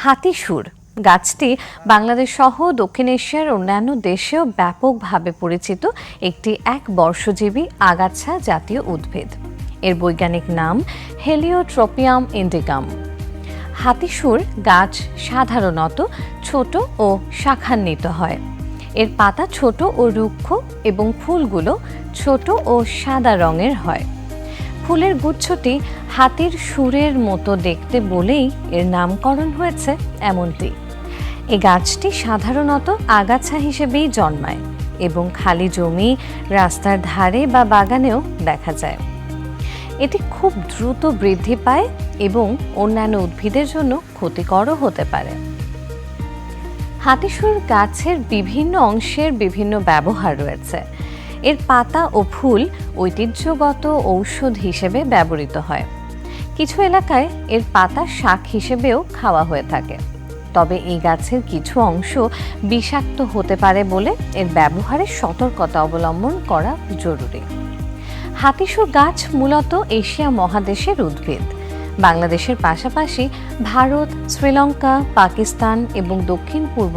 হাতিসুর গাছটি বাংলাদেশ সহ দক্ষিণ এশিয়ার অন্যান্য দেশেও ব্যাপকভাবে পরিচিত একটি একবর্ষজীবী আগাছা জাতীয় উদ্ভিদ। এর বৈজ্ঞানিক নাম হেলিওট্রপিয়াম ইন্ডিকাম। হাতিসুর গাছ সাধারণত ছোট ও শাখান্বিত হয়। এর পাতা ছোট ও রুক্ষ এবং ফুলগুলো ছোট ও সাদা রঙের হয়। ফুলের গুচ্ছটি হাতির সুরের মতো দেখতে বলেই এর নামকরণ হয়েছে এমনটি। এই গাছটি সাধারণত আগাছা হিসেবেই জন্মায় এবং খালি জমি, রাস্তার ধারে বা বাগানেও দেখা যায়। এটি খুব দ্রুত বৃদ্ধি পায় এবং অন্যান্য উদ্ভিদের জন্য ক্ষতিকরও হতে পারে। হাতিসুর গাছের বিভিন্ন অংশের বিভিন্ন ব্যবহার রয়েছে। এর পাতা ও ফুল ঐতিহ্যগত ঔষধ হিসেবে ব্যবহৃত হয়। কিছু এলাকায় এর পাতা শাক হিসেবেও খাওয়া হয়ে থাকে। তবে এই গাছের কিছু অংশ বিষাক্ত হতে পারে বলে এর ব্যবহারে সতর্কতা অবলম্বন করা জরুরি। হাতিসুর গাছ মূলত এশিয়া মহাদেশের উদ্ভিদ। বাংলাদেশের পাশাপাশি ভারত, শ্রীলঙ্কা, পাকিস্তান এবং দক্ষিণ পূর্ব